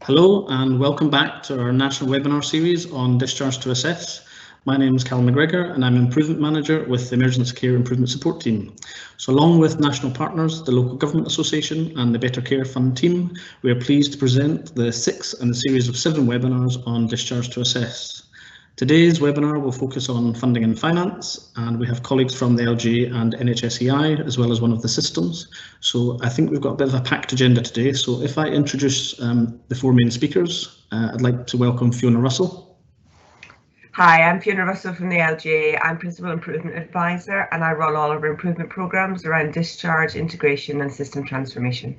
Hello and welcome back to our national webinar series on Discharge to Assess. My name is Callum McGregor and I'm Improvement Manager with the Emergency Care Improvement Support Team. So along with national partners, the Local Government Association and the Better Care Fund team, we are pleased to present the 6th in a series of 7 webinars on Discharge to Assess. Today's webinar will focus on funding and finance, and we have colleagues from the LGA and NHSEI as well as one of the systems. So I think we've got a bit of a packed agenda today. So if I introduce the 4 main speakers, I'd like to welcome Fiona Russell. Hi, I'm Fiona Russell from the LGA. I'm Principal Improvement Advisor and I run all of our improvement programmes around discharge, integration and system transformation.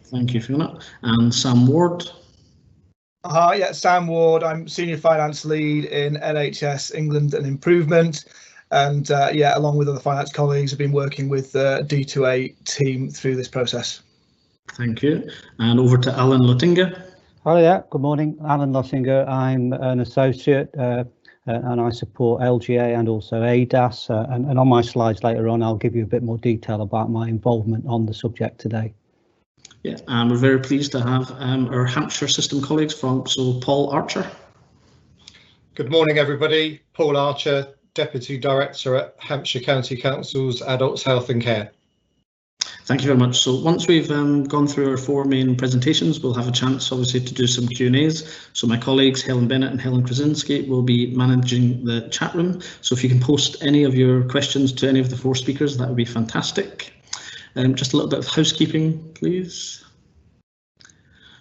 Thank you, Fiona. And Sam Ward. Hi, yeah, Sam Ward. I'm Senior Finance Lead in NHS England and Improvement, and yeah, along with other finance colleagues, have been working with the D2A team through this process. Thank you. And over to Alan Lotinga. Hi there, good morning. Alan Lotinga. I'm an associate and I support LGA and also ADASS. And on my slides later on, I'll give you a bit more detail about my involvement on the subject today. Yeah, and we're very pleased to have our Hampshire system colleagues from, so Paul Archer. Good morning, everybody. Paul Archer, Deputy Director at Hampshire County Council's Adults Health and Care. Thank you very much. So once we've gone through our 4 main presentations, we'll have a chance obviously to do some Q&As. So my colleagues Helen Bennett and Helen Krasinski will be managing the chat room. So if you can post any of your questions to any of the 4 speakers, that would be fantastic. Just a little bit of housekeeping, please.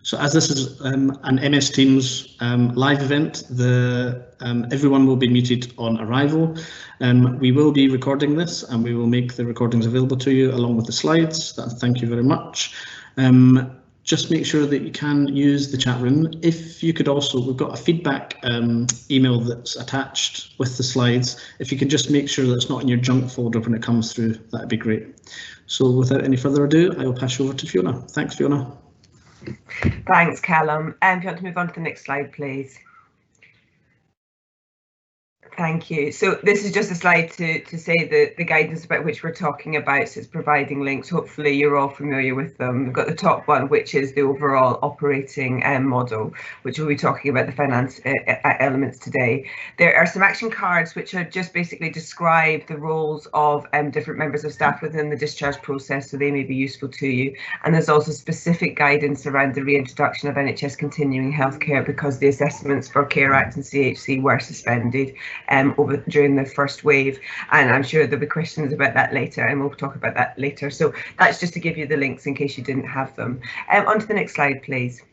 So as this is an MS Teams live event, everyone will be muted on arrival. We will be recording this and we will make the recordings available to you along with the slides. Thank you very much. Just make sure that you can use the chat room. If you could also, we've got a feedback email that's attached with the slides. If you can just make sure that it's not in your junk folder when it comes through, that'd be great. So without any further ado, I will pass you over to Fiona. Thanks, Fiona. Thanks, Callum. If you want to move on to the next slide, please. Thank you. So this is just a slide to say the guidance about which we're talking about. So it's providing links. Hopefully you're all familiar with them. We've got the top one, which is the overall operating model, which we'll be talking about the finance elements today. There are some action cards which are just basically describe the roles of different members of staff within the discharge process, so they may be useful to you. And there's also specific guidance around the reintroduction of NHS continuing healthcare because the assessments for Care Act and CHC were suspended during the first wave, and I'm sure there'll be questions about that later, and we'll talk about that later. So that's just to give you the links in case you didn't have them. On to the next slide, please.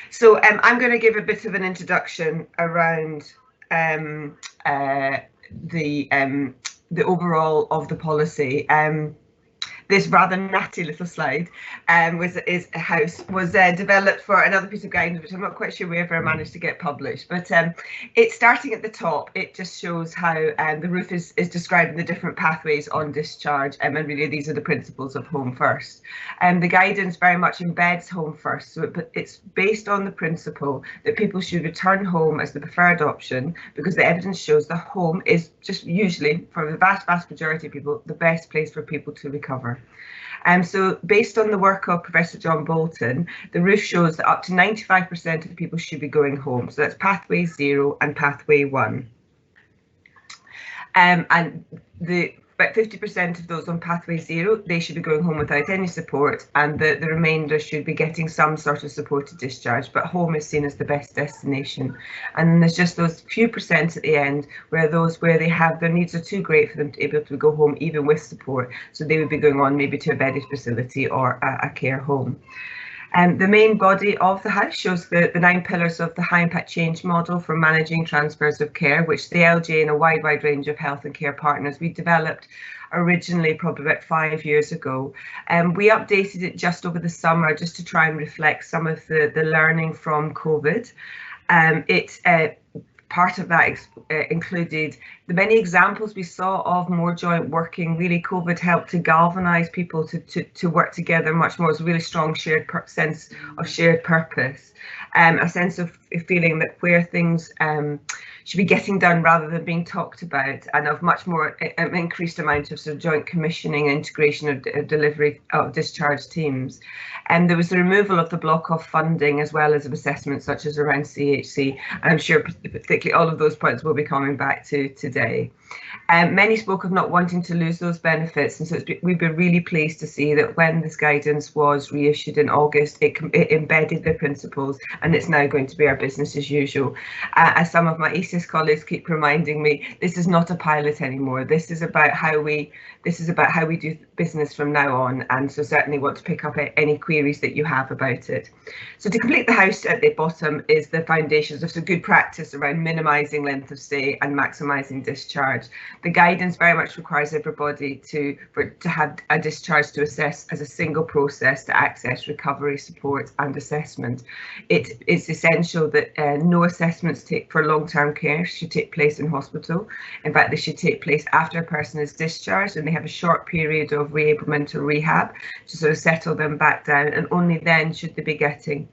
So I'm going to give a bit of an introduction around the overall of the policy. This rather natty little slide was developed for another piece of guidance, which I'm not quite sure we ever managed to get published. But it's starting at the top. It just shows how the roof is describing the different pathways on discharge, and really these are the principles of Home First. The guidance very much embeds Home First, so it's based on the principle that people should return home as the preferred option because the evidence shows that home is just usually, for the vast majority of people, the best place for people to recover. So based on the work of Professor John Bolton, the roof shows that up to 95% of people should be going home. So that's pathway 0 and pathway 1. And about 50% of those on pathway 0, they should be going home without any support, and the remainder should be getting some sort of supported discharge, but home is seen as the best destination. And then there's just those few percent at the end where they have their needs are too great for them to be able to go home even with support, so they would be going on maybe to a bedded facility or a care home. The main body of the House shows the 9 pillars of the high impact change model for managing transfers of care, which the LGA and a wide range of health and care partners we developed originally probably about 5 years ago. We updated it just over the summer just to try and reflect some of the learning from COVID. Part of that included the many examples we saw of more joint working. Really, COVID helped to galvanise people to work together much more. It was a really strong sense of shared purpose, a sense of feeling that where things should be getting done rather than being talked about, and of much more increased amount of sort of joint commissioning and integration of delivery of discharge teams. And there was the removal of the block-off funding as well as of assessments such as around CHC. And I'm sure particularly all of those points we'll be coming back to today. Many spoke of not wanting to lose those benefits, and so we've been really pleased to see that when this guidance was reissued in August, it embedded the principles, and it's now going to be our business as usual. As some of my ESIS colleagues keep reminding me, this is not a pilot anymore. This is about how we do business from now on, and so certainly want to pick up any queries that you have about it. So to complete the house at the bottom is the foundations of some good practice around minimising length of stay and maximising discharge. The guidance very much requires everybody to have a discharge to assess as a single process to access recovery, support and assessment. It is essential that no assessments for long-term care should take place in hospital. In fact, they should take place after a person is discharged and they have a short period of reablement or rehab to sort of settle them back down, and only then should they be getting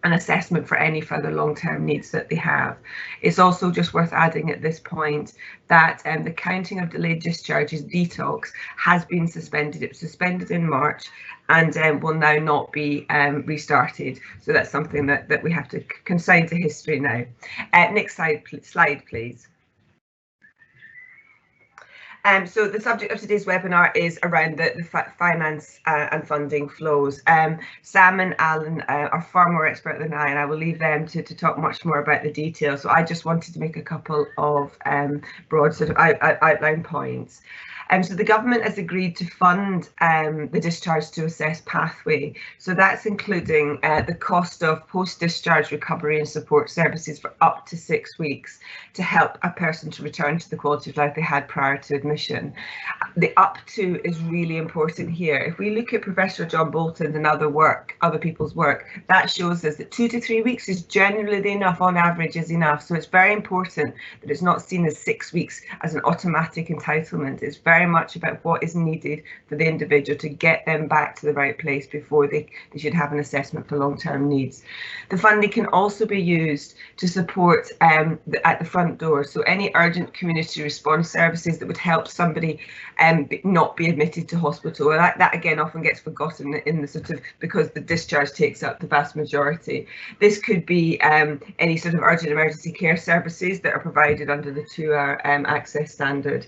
an assessment for any further long-term needs that they have. It's also just worth adding at this point that the counting of delayed discharges detox has been suspended. It was suspended in March and will now not be restarted. So that's something that we have to consign to history now. Next slide, please. So the subject of today's webinar is around the finance and funding flows. Sam and Alan are far more expert than I, and I will leave them to talk much more about the details. So I just wanted to make a couple of broad sort of outline points. So the government has agreed to fund the discharge to assess pathway. So that's including the cost of post-discharge recovery and support services for up to 6 weeks to help a person to return to the quality of life they had prior to admission. The up to is really important here. If we look at Professor John Bolton's and other people's work, that shows us that 2 to 3 weeks is generally enough, on average is enough. So it's very important that it's not seen as 6 weeks as an automatic entitlement. It's very much about what is needed for the individual to get them back to the right place before they should have an assessment for long-term needs. The funding can also be used to support at the front door. So any urgent community response services that would help somebody not be admitted to hospital. And that again often gets forgotten in the sort of, because the discharge takes up the vast majority. This could be any sort of urgent emergency care services that are provided under the 2-hour access standard.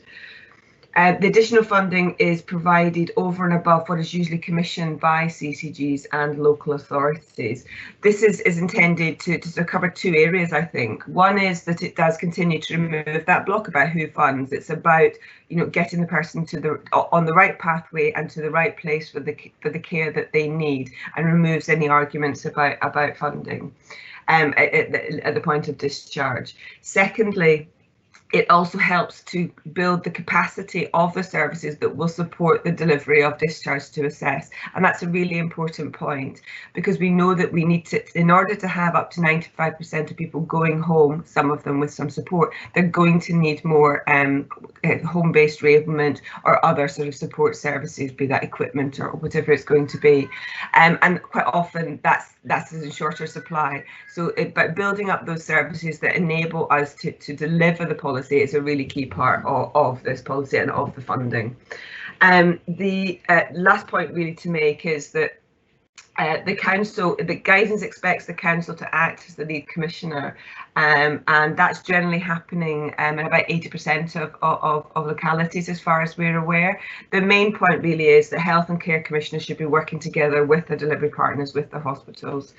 The additional funding is provided over and above what is usually commissioned by CCGs and local authorities. This is intended to cover 2 areas, I think. One is that it does continue to remove that block about who funds. It's about, you know, getting the person on the right pathway and to the right place for the care that they need, and removes any arguments about funding at the point of discharge. Secondly, it also helps to build the capacity of the services that will support the delivery of discharge to assess. And that's a really important point, because we know that we need to, in order to have up to 95% of people going home, some of them with some support, they're going to need more home-based reablement or other sort of support services, be that equipment or whatever it's going to be. And quite often that's in shorter supply. So but building up those services that enable us to deliver the policy is a really key part of this policy and of the funding. The last point really to make is that the guidance expects the council to act as the lead commissioner, and that's generally happening in about 80% of localities as far as we're aware. The main point really is that health and care commissioners should be working together with the delivery partners, with the hospitals,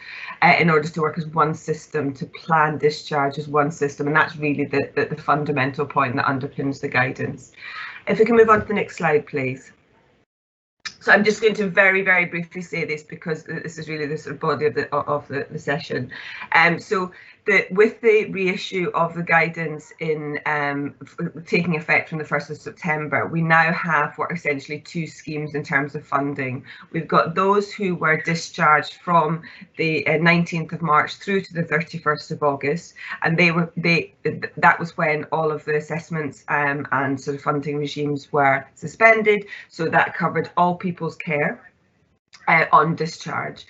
in order to work as one system, to plan discharge as one system, and that's really the fundamental point that underpins the guidance. If we can move on to the next slide, please. So I'm just going to very, very briefly say this, because this is really the sort of body of the session. So with the reissue of the guidance in taking effect from the 1st of September, we now have what are essentially 2 schemes in terms of funding. We've got those who were discharged from the 19th of March through to the 31st of August, and that was when all of the assessments and sort of funding regimes were suspended. So that covered all people's care on discharge.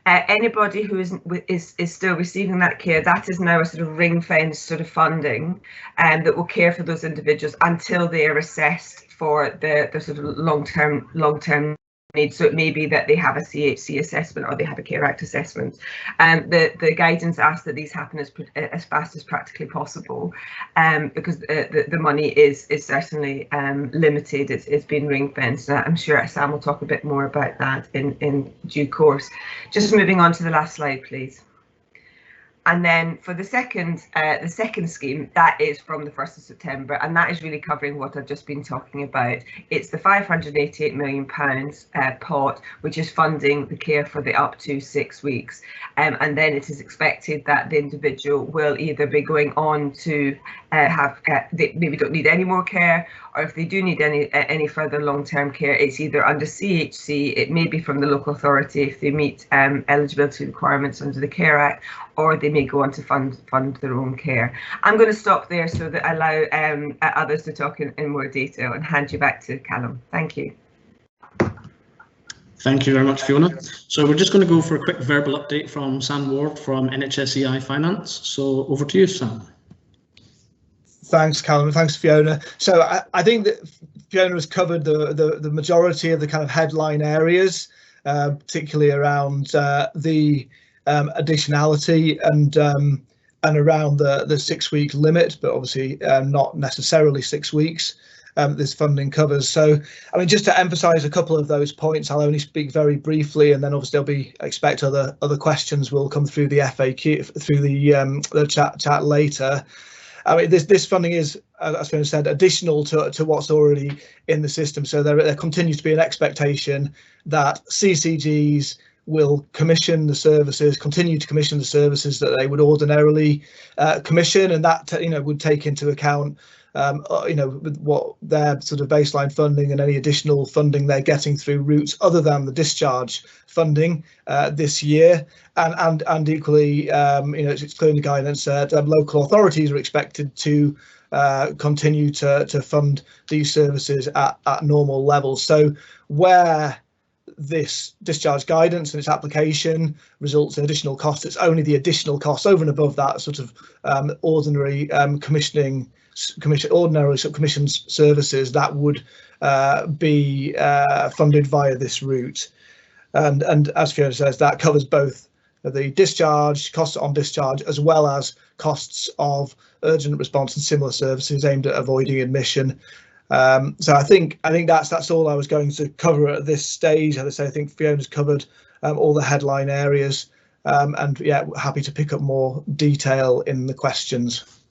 Anybody who is still receiving that care, that is now a sort of ring-fenced sort of funding, that will care for those individuals until they are assessed for the sort of long-term needs. So it may be that they have a CHC assessment or they have a Care Act assessment. The guidance asks that these happen as fast as practically possible, because the money is certainly limited. It's been ring-fenced. I'm sure Sam will talk a bit more about that in due course. Just moving on to the last slide, please. And then for the second scheme, that is from the 1st of September, and that is really covering what I've just been talking about. It's the £588 million pot, which is funding the care for the up to 6 weeks. And then it is expected that the individual will either be going on to they maybe don't need any more care, or if they do need any further long-term care, it's either under CHC, it may be from the local authority if they meet eligibility requirements under the Care Act, or they may go on to fund their own care. I'm going to stop there so that I allow others to talk in more detail, and hand you back to Callum. Thank you. Thank you very much, Fiona. So we're just going to go for a quick verbal update from Sam Ward from Nhsei Finance. So over to you, Sam. Thanks, Callum. Thanks, Fiona. So I think that Fiona has covered the majority of the kind of headline areas, particularly around the additionality and around the 6-week limit, but obviously not necessarily 6 weeks. This funding covers. So, I mean, just to emphasise a couple of those points, I'll only speak very briefly, and then obviously expect other questions will come through the FAQ, through the chat later. I mean, this funding is, as Fiona said, additional to what's already in the system. So there continues to be an expectation that CCGs will commission the services, continue to commission the services that they would ordinarily commission, and that would take into account with what their sort of baseline funding and any additional funding they're getting through routes other than the discharge funding this year, and equally, it's clear in the guidance that local authorities are expected to continue to fund these services at normal levels. So where this discharge guidance and its application results in additional costs, it's only the additional costs over and above that sort of ordinary ordinarily commissioned services that would be funded via this route. And as Fiona says, that covers both the discharge, costs on discharge, as well as costs of urgent response and similar services aimed at avoiding admission. So I think that's all I was going to cover at this stage. As I say, I think Fiona's covered all the headline areas, and yeah, happy to pick up more detail in the questions.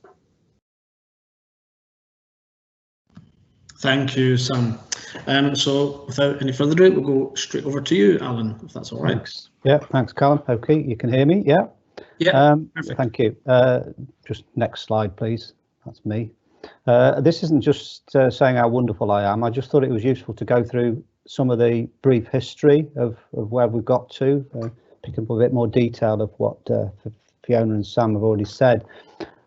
Thank you, Sam. So without any further ado, we'll go straight over to you, Alan, if that's all right. Thanks. Yeah, thanks, Callum. Okay, you can hear me, yeah? Yeah, thank you. Just next slide, please. That's me. This isn't just saying how wonderful I am. I just thought it was useful to go through some of the brief history of where we've got to, pick up a bit more detail of what Fiona and Sam have already said.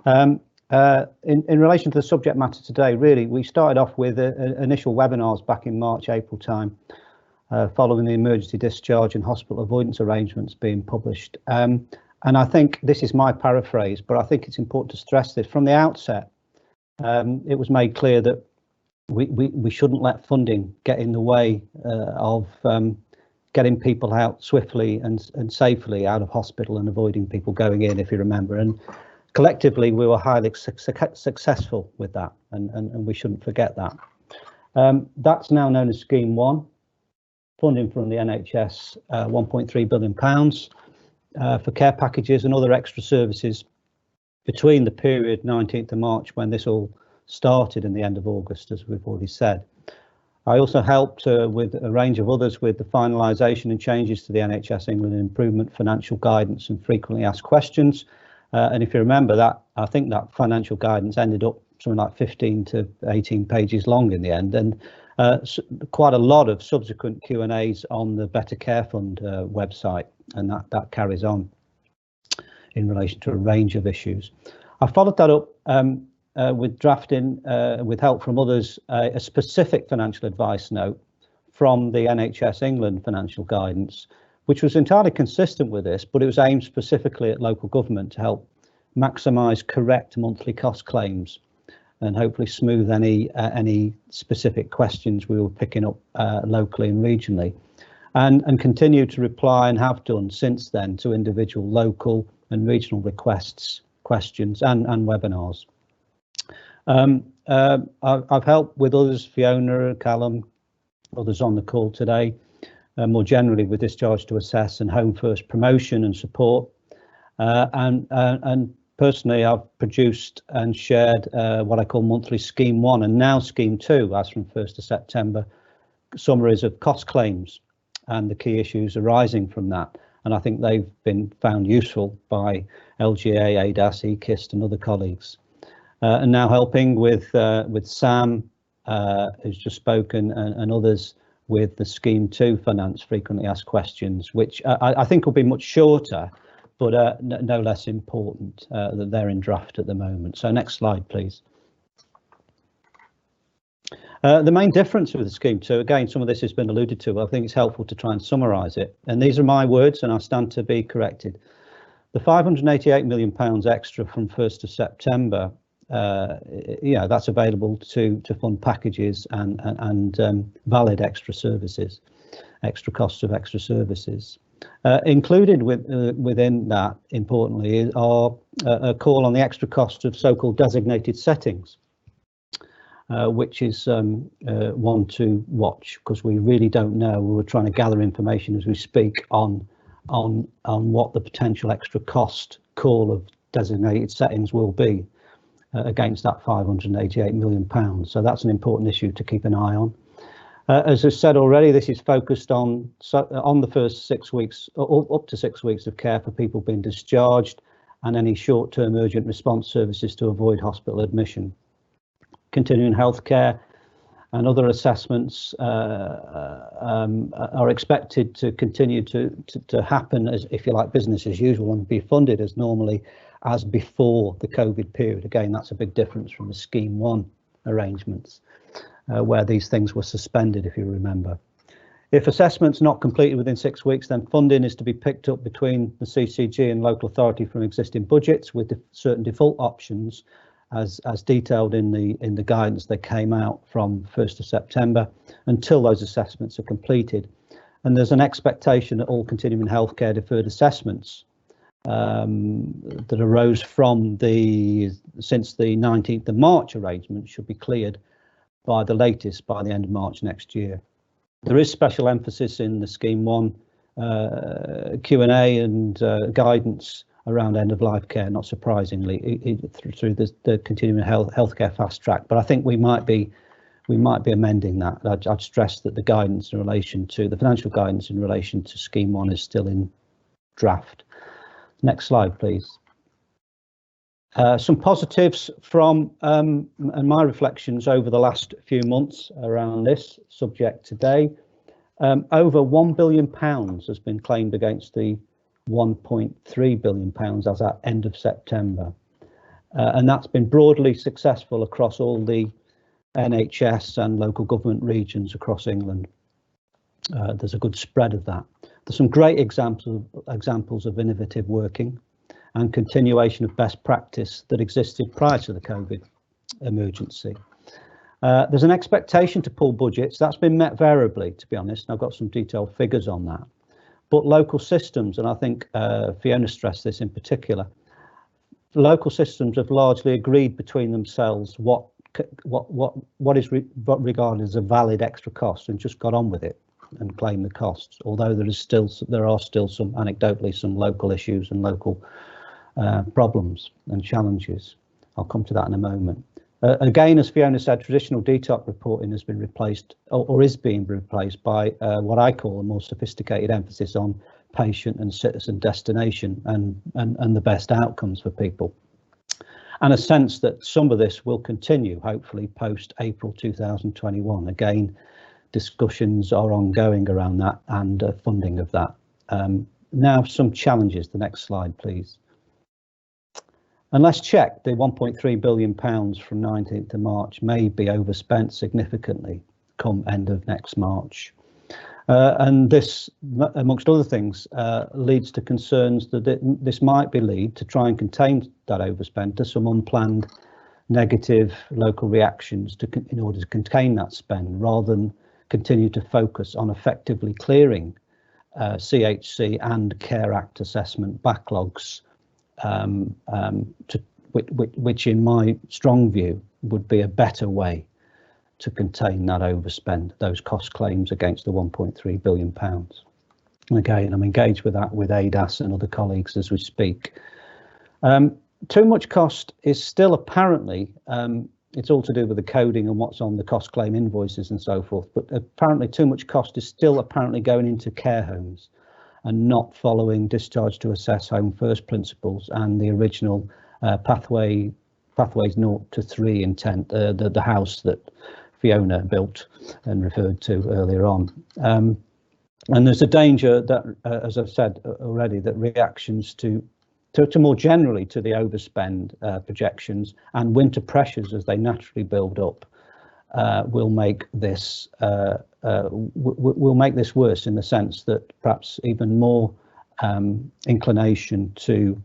In relation to the subject matter today, really, we started off with initial webinars back in March, April time, following the emergency discharge and hospital avoidance arrangements being published. And I think this is my paraphrase, but I think it's important to stress this from the outset. It was made clear that we shouldn't let funding get in the way of getting people out swiftly and safely out of hospital and avoiding people going in, if you remember. And collectively, we were highly successful with that, and we shouldn't forget that. That's now known as Scheme 1, funding from the NHS, £1.3 billion for care packages and other extra services between the period 19th of March, when this all started, and the end of August, as we've already said. I also helped with a range of others with the finalisation and changes to the NHS England Improvement financial guidance and frequently asked questions. And if you remember that, I think that financial guidance ended up something like 15 to 18 pages long in the end, and quite a lot of subsequent Q&As on the Better Care Fund website, and that carries on in relation to a range of issues. I followed that up with drafting, with help from others, a specific financial advice note from the NHS England financial guidance, which was entirely consistent with this, but it was aimed specifically at local government to help maximise correct monthly cost claims and hopefully smooth any specific questions we were picking up locally and regionally, and continue to reply, and have done since then, to individual local and regional requests, questions and webinars. I've helped with others, Fiona, Callum, others on the call today, more generally with Discharge to Assess and Home First promotion and support. And personally, I've produced and shared what I call monthly Scheme 1 and now Scheme 2, as from 1st of September, summaries of cost claims and the key issues arising from that. And I think they've been found useful by LGA, ADASS, EKIST and other colleagues. And now helping with Sam, who's just spoken, and others with the Scheme 2 Finance frequently asked questions, which I think will be much shorter, but no less important, that they're in draft at the moment. So next slide, please. The main difference with the Scheme 2, again, some of this has been alluded to, but I think it's helpful to try and summarise it. And these are my words, and I stand to be corrected. The £588 million extra from 1st of September, that's available to fund packages and valid extra services, extra costs of extra services. Included within that, importantly, are a call on the extra cost of so-called designated settings, which is one to watch, because we really don't know. We're trying to gather information as we speak on what the potential extra cost call of designated settings will be against that £588 million. So that's an important issue to keep an eye on. As I said already, this is focused on the first 6 weeks, or up to 6 weeks of care for people being discharged, and any short-term urgent response services to avoid hospital admission. Continuing healthcare and other assessments are expected to continue to happen as, if you like, business as usual, and be funded as normally as before the COVID period. Again, that's a big difference from the Scheme 1 arrangements, where these things were suspended, if you remember. If assessment's not completed within 6 weeks, then funding is to be picked up between the CCG and local authority from existing budgets, with certain default options as detailed in the guidance that came out from 1st of September, until those assessments are completed. And there's an expectation that all continuing healthcare deferred assessments that arose from since the 19th of March arrangement should be cleared by the latest by the end of March next year. There is special emphasis in the Scheme 1 Q&A and guidance around end-of-life care, not surprisingly, through the continuing healthcare fast track. But I think we might be amending that. I'd stress that the guidance in relation to the financial guidance in relation to Scheme 1 is still in draft. Next slide, please. Some positives from and my reflections over the last few months around this subject today. Over £1 billion has been claimed against the £1.3 billion as at end of September. And that's been broadly successful across all the NHS and local government regions across England. There's a good spread of that. There's some great examples of innovative working and continuation of best practice that existed prior to the COVID emergency. There's an expectation to pull budgets. That's been met variably, to be honest, and I've got some detailed figures on that. But local systems, and I think Fiona stressed this in particular, local systems have largely agreed between themselves what is regarded as a valid extra cost, and just got on with it and claim the costs. Although there are still some anecdotally some local issues and local problems and challenges. I'll come to that in a moment. Again, as Fiona said, traditional DTOC reporting has been replaced, or is being replaced, by what I call a more sophisticated emphasis on patient and citizen destination and the best outcomes for people. And a sense that some of this will continue, hopefully, post April 2021. Again, discussions are ongoing around that and funding of that. Now, some challenges. The next slide, please. And let's check, the £1.3 billion from 19th of March may be overspent significantly come end of next March. And this, amongst other things, leads to concerns that this might lead to try and contain that overspend to some unplanned negative local reactions in order to contain that spend, rather than continue to focus on effectively clearing CHC and Care Act assessment backlogs, which in my strong view would be a better way to contain that overspend, those cost claims against the £1.3 billion. Again, I'm engaged with that with ADASS and other colleagues as we speak. Too much cost is still apparently, it's all to do with the coding and what's on the cost claim invoices and so forth, but apparently too much cost is still apparently going into care homes and not following discharge to assess home first principles and the original pathways 0 to 3 intent, the house that Fiona built and referred to earlier on. And there's a danger that, as I've said already, that reactions to more generally to the overspend projections and winter pressures as they naturally build up will make this worse, in the sense that perhaps even more inclination to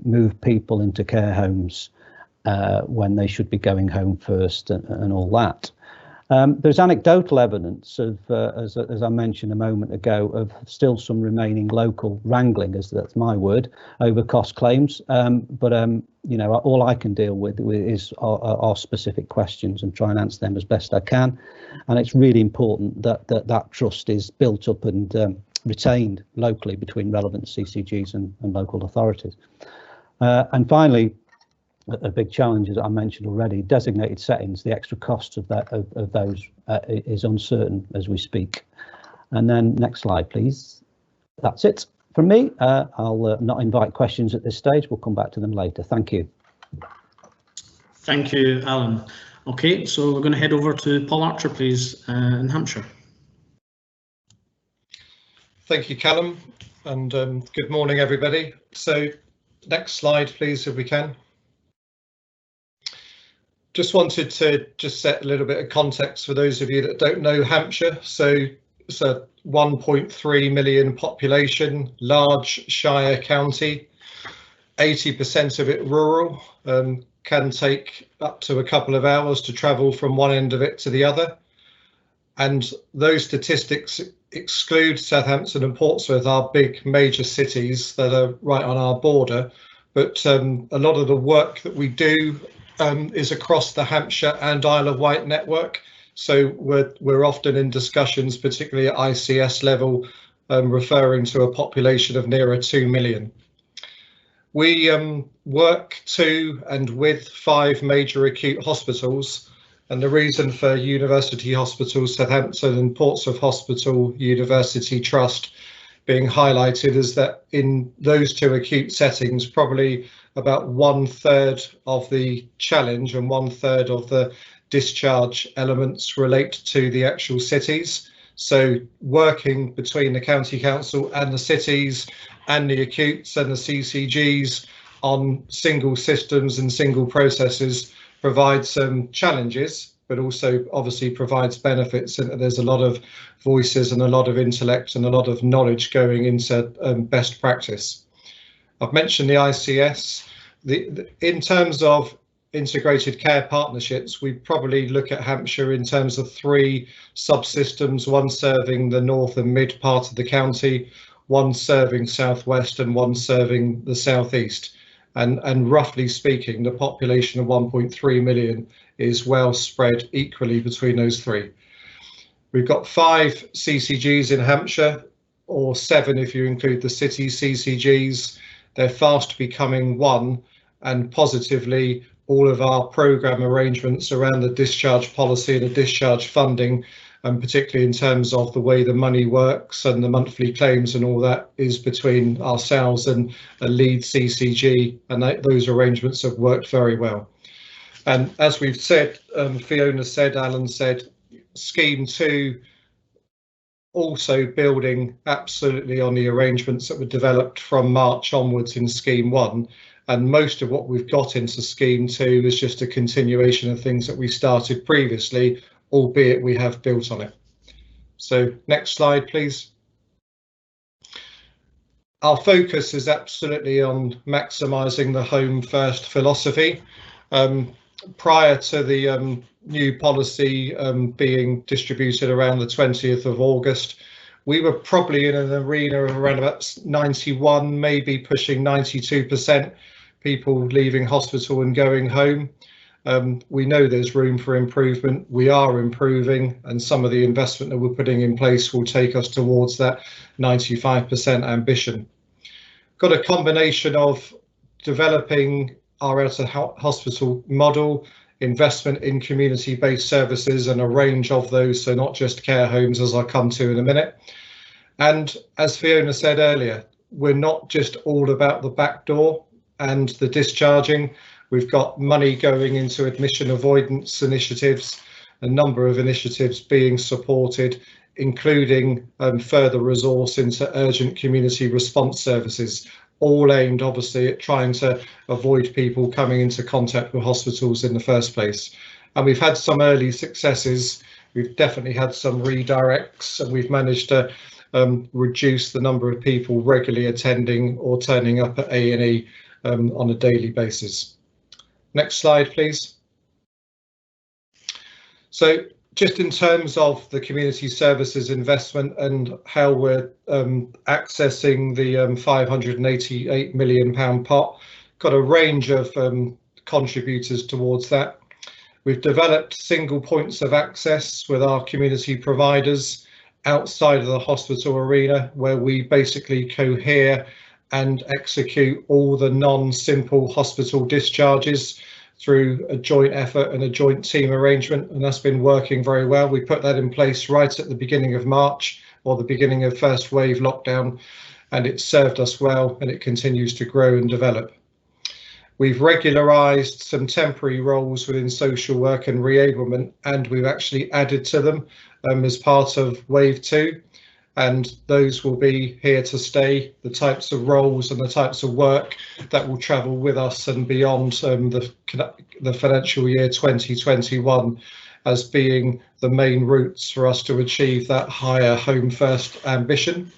move people into care homes when they should be going home first and all that. There's anecdotal evidence of, as I mentioned a moment ago, of still some remaining local wrangling, as that's my word, over cost claims. But you know, all I can deal with is our specific questions and try and answer them as best I can. And it's really important that trust is built up and retained locally between relevant CCGs and local authorities. And finally, a big challenge, as I mentioned already, designated settings, the extra cost of those is uncertain as we speak. And then next slide, please. That's it from me. I'll not invite questions at this stage. We'll come back to them later. Thank you. Thank you, Alan. Okay, so we're going to head over to Paul Archer, please, in Hampshire. Thank you, Callum, and good morning, everybody. So next slide, please, if we can. Just wanted to set a little bit of context for those of you that don't know Hampshire. So it's a 1.3 million population, large shire county, 80% of it rural, can take up to a couple of hours to travel from one end of it to the other. And those statistics exclude Southampton and Portsmouth, our big major cities that are right on our border. But a lot of the work that we do is across the Hampshire and Isle of Wight network. So we're often in discussions, particularly at ICS level, referring to a population of nearer 2 million. We work to and with 5 major acute hospitals, and the reason for University Hospitals Southampton and Portsmouth Hospital University Trust being highlighted is that in those 2 acute settings, probably about 1/3 of the challenge and 1/3 of the discharge elements relate to the actual cities. So working between the county council and the cities and the acutes and the CCGs on single systems and single processes provides some challenges, but also obviously provides benefits. And there's a lot of voices and a lot of intellect and a lot of knowledge going into best practice. I've mentioned the ICS. In terms of integrated care partnerships, we probably look at Hampshire in terms of 3 subsystems, one serving the north and mid part of the county, one serving southwest and one serving the southeast. And roughly speaking, the population of 1.3 million is well spread equally between those 3. We've got 5 CCGs in Hampshire, or 7 if you include the city CCGs. They're fast becoming 1, and positively all of our programme arrangements around the discharge policy and the discharge funding, and particularly in terms of the way the money works and the monthly claims and all that, is between ourselves and a lead CCG, and those arrangements have worked very well. And as we've said, Fiona said, Alan said, Scheme 2 also building absolutely on the arrangements that were developed from March onwards in Scheme 1. And most of what we've got into Scheme 2 is just a continuation of things that we started previously, albeit we have built on it. So next slide, please. Our focus is absolutely on maximising the home first philosophy. Prior to the new policy being distributed around the 20th of August, we were probably in an arena of around about 91, maybe pushing 92% people leaving hospital and going home. We know there's room for improvement. We are improving, and some of the investment that we're putting in place will take us towards that 95% ambition. Got a combination of developing our out of hospital model, investment in community-based services, and a range of those, so not just care homes, as I'll come to in a minute. And as Fiona said earlier, we're not just all about the back door and the discharging. We've got money going into admission avoidance initiatives, a number of initiatives being supported, including further resource into urgent community response services, all aimed obviously at trying to avoid people coming into contact with hospitals in the first place. And we've had some early successes. We've definitely had some redirects, and we've managed to reduce the number of people regularly attending or turning up at A&E on a daily basis. Next slide, please. So just in terms of the community services investment and how we're accessing the £588 million pot, got a range of contributors towards that. We've developed single points of access with our community providers outside of the hospital arena, where we basically cohere and execute all the non-simple hospital discharges through a joint effort and a joint team arrangement, and that's been working very well. We put that in place right at the beginning of March, or the beginning of first wave lockdown, and it's served us well, and it continues to grow and develop. We've regularised some temporary roles within social work and reablement, and we've actually added to them as part of wave 2. And those will be here to stay, the types of roles and the types of work that will travel with us and beyond the financial year 2021 as being the main routes for us to achieve that higher home first ambition.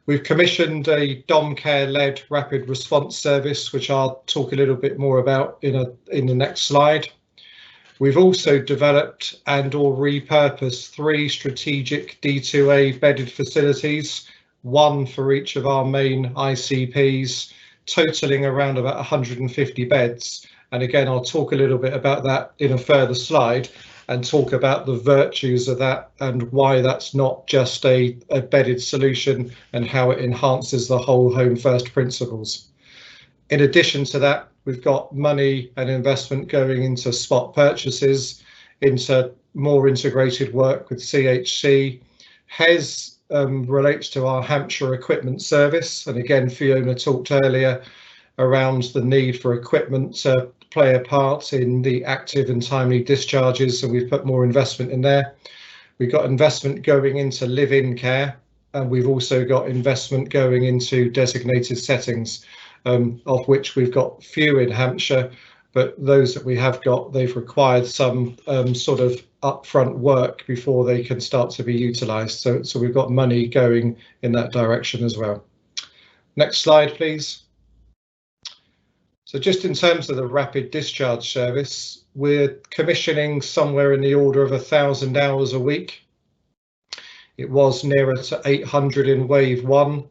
We've commissioned a dom care-led rapid response service, which I'll talk a little bit more about in the next slide. We've also developed and or repurposed 3 strategic D2A bedded facilities, 1 for each of our main ICPs, totaling around about 150 beds. And again, I'll talk a little bit about that in a further slide and talk about the virtues of that and why that's not just a bedded solution and how it enhances the whole home first principles. In addition to that, we've got money and investment going into spot purchases, into more integrated work with CHC. HES relates to our Hampshire equipment service. And again, Fiona talked earlier around the need for equipment to play a part in the active and timely discharges, and we've put more investment in there. We've got investment going into live-in care, and we've also got investment going into designated settings, of which we've got few in Hampshire, but those that we have got, they've required some sort of upfront work before they can start to be utilised. So we've got money going in that direction as well. Next slide, please. So just in terms of the rapid discharge service, we're commissioning somewhere in the order of 1,000 hours a week. It was nearer to 800 in wave 1.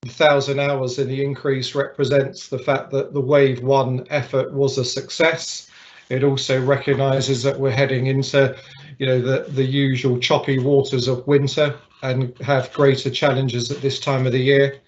1,000 hours in the increase represents the fact that the wave 1 effort was a success. It also recognises that we're heading into, the usual choppy waters of winter and have greater challenges at this time of the year.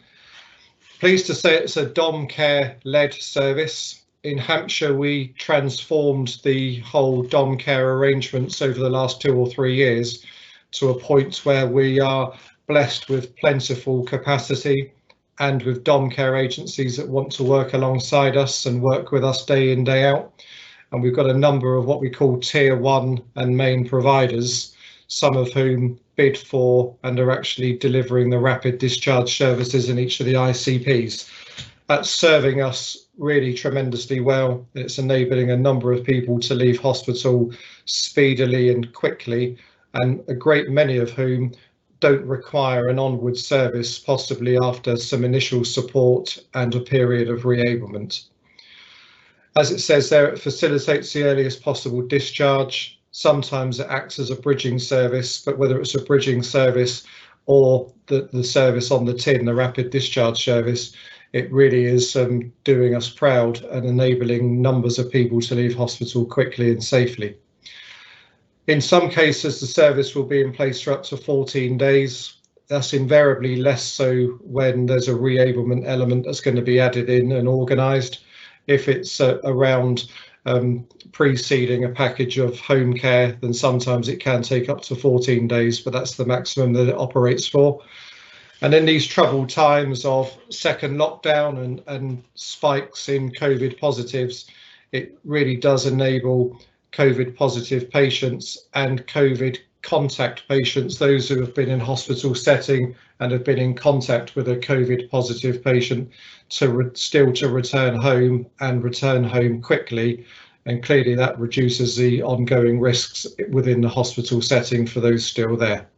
Pleased to say it's a dom care led service. In Hampshire, we transformed the whole dom care arrangements over the last 2 or 3 years to a point where we are blessed with plentiful capacity and with dom care agencies that want to work alongside us and work with us day in, day out. And we've got a number of what we call tier 1 and main providers, some of whom bid for and are actually delivering the rapid discharge services in each of the ICPs. That's serving us really tremendously well. It's enabling a number of people to leave hospital speedily and quickly, and a great many of whom don't require an onward service, possibly after some initial support and a period of reablement. As it says there, it facilitates the earliest possible discharge. Sometimes it acts as a bridging service, but whether it's a bridging service or the service on the tin, the rapid discharge service, it really is doing us proud and enabling numbers of people to leave hospital quickly and safely. In some cases, the service will be in place for up to 14 days. That's invariably less so when there's a reablement element that's going to be added in and organised. If it's around preceding a package of home care, then sometimes it can take up to 14 days, but that's the maximum that it operates for. And in these troubled times of second lockdown and spikes in COVID positives, it really does enable COVID positive patients and COVID contact patients, those who have been in hospital setting and have been in contact with a COVID positive patient, to still return home and return home quickly. And clearly that reduces the ongoing risks within the hospital setting for those still there.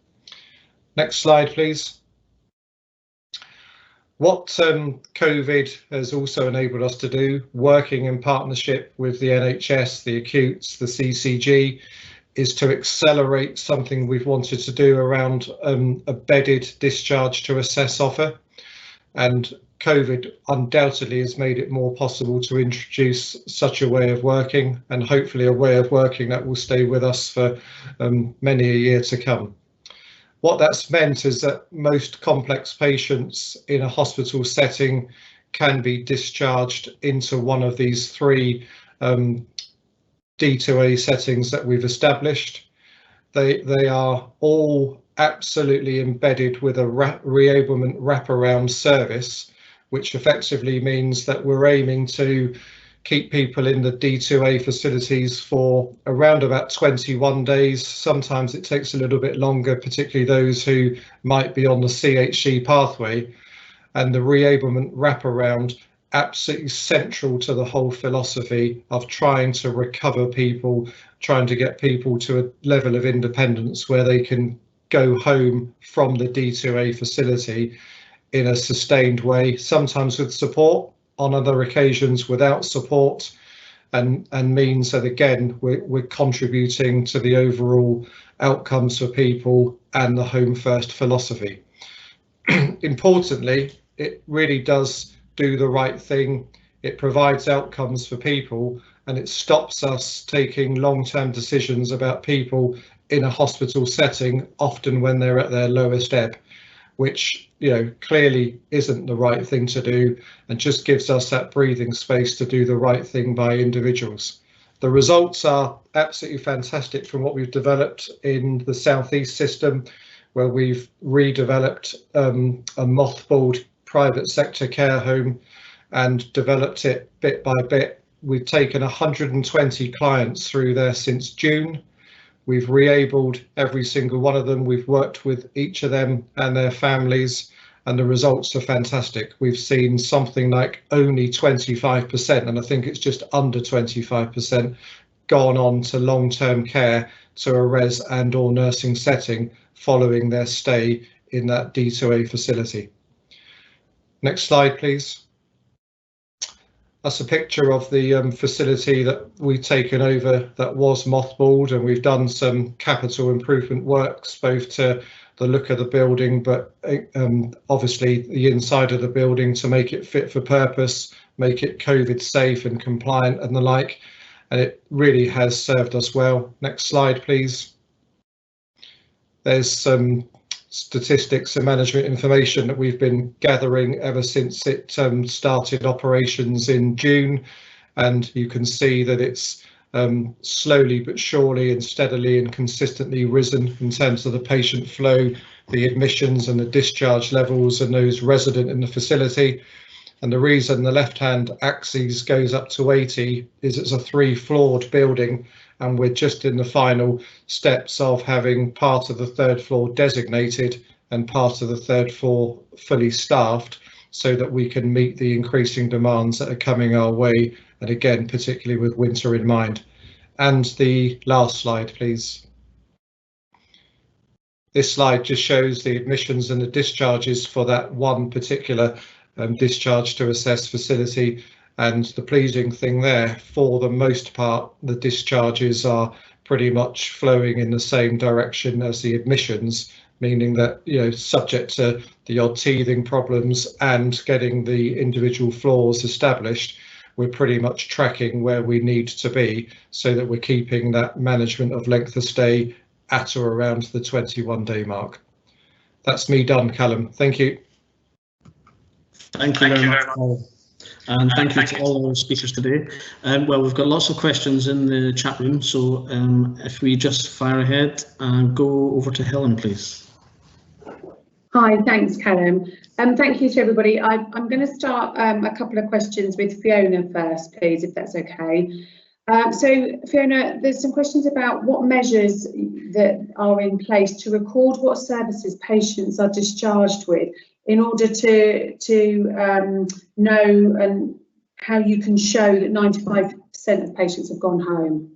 Next slide, please. What COVID has also enabled us to do, working in partnership with the NHS, the acutes, the CCG, is to accelerate something we've wanted to do around a bedded discharge to assess offer. And COVID undoubtedly has made it more possible to introduce such a way of working, and hopefully a way of working that will stay with us for many a year to come. What that's meant is that most complex patients in a hospital setting can be discharged into one of these three D2A settings that we've established. They are all absolutely embedded with a reablement wraparound service, which effectively means that we're aiming to keep people in the D2A facilities for around about 21 days. Sometimes it takes a little bit longer, particularly those who might be on the CHC pathway. And the reablement wraparound, absolutely central to the whole philosophy of trying to recover people, trying to get people to a level of independence where they can go home from the D2A facility in a sustained way, sometimes with support, on other occasions without support, and means that again we're contributing to the overall outcomes for people and the home first philosophy. Importantly, it really does do the right thing. It provides outcomes for people, and it stops us taking long-term decisions about people in a hospital setting, often when they're at their lowest ebb, which clearly isn't the right thing to do, and just gives us that breathing space to do the right thing by individuals. The results are absolutely fantastic from what we've developed in the Southeast system, where we've redeveloped a mothballed private sector care home and developed it bit by bit. We've taken 120 clients through there since June. We've reabled every single one of them. We've worked with each of them and their families, and the results are fantastic. We've seen something like only 25%, and I think it's just under 25%, gone on to long-term care, to a res and or nursing setting following their stay in that D2A facility. Next slide, please. That's a picture of the facility that we've taken over that was mothballed, and we've done some capital improvement works, both to the look of the building, but obviously the inside of the building, to make it fit for purpose, make it COVID safe and compliant and the like. And it really has served us well. Next slide, please. There's some statistics and management information that we've been gathering ever since it started operations in June, and you can see that it's slowly but surely and steadily and consistently risen in terms of the patient flow, the admissions and the discharge levels, and those resident in the facility. And the reason the left-hand axis goes up to 80 is it's a 3-floored building, and we're just in the final steps of having part of the 3rd floor designated and part of the 3rd floor fully staffed, so that we can meet the increasing demands that are coming our way, and again, particularly with winter in mind. And the last slide, please. This slide just shows the admissions and the discharges for that one particular discharge to assess facility. And the pleasing thing there, for the most part, the discharges are pretty much flowing in the same direction as the admissions, meaning that, you know, subject to the odd teething problems and getting the individual floors established, we're pretty much tracking where we need to be so that we're keeping that management of length of stay at or around the 21-day mark. That's me done, Callum. Thank you. Thank you very much, Paul. And thank you to all our speakers today. Well, we've got lots of questions in the chat room, so if we just fire ahead and go over to Helen, please. Hi, thanks, Callum. Thank you to everybody. I'm going to start a couple of questions with Fiona first, please, if that's okay. So, Fiona, there's some questions about what measures that are in place to record what services patients are discharged with, in order to know and how you can show that 95% of patients have gone home.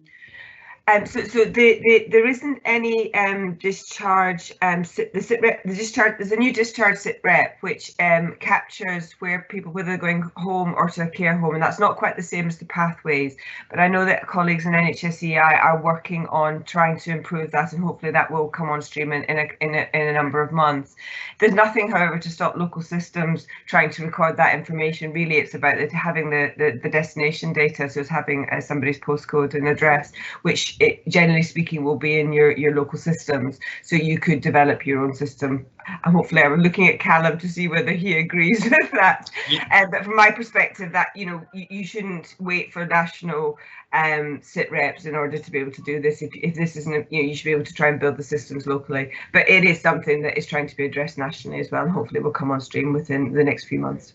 There isn't any discharge. There's a new discharge sit rep which captures where whether they're going home or to a care home, and that's not quite the same as the pathways. But I know that colleagues in NHSEI are working on trying to improve that, and hopefully that will come on stream in a number of months. There's nothing, however, to stop local systems trying to record that information. Really, it's about having the destination data, so it's having somebody's postcode and address, which generally speaking will be in your local systems, so you could develop your own system. And hopefully I'm looking at Callum to see whether he agrees with that. Yeah. But from my perspective, that you shouldn't wait for national sit reps in order to be able to do this. If this isn't, you should be able to try and build the systems locally. But it is something that is trying to be addressed nationally as well, and hopefully will come on stream within the next few months.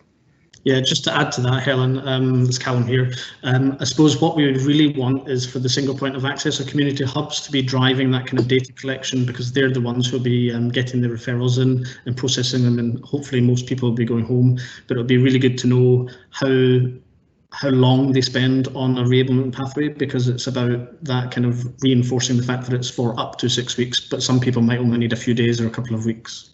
Yeah, just to add to that, Helen, it's Callum here. I suppose what we would really want is for the single point of access or community hubs to be driving that kind of data collection, because they're the ones who will be getting the referrals in and processing them, and hopefully most people will be going home. But it would be really good to know how long they spend on a reablement pathway, because it's about that kind of reinforcing the fact that it's for up to 6 weeks, but some people might only need a few days or a couple of weeks.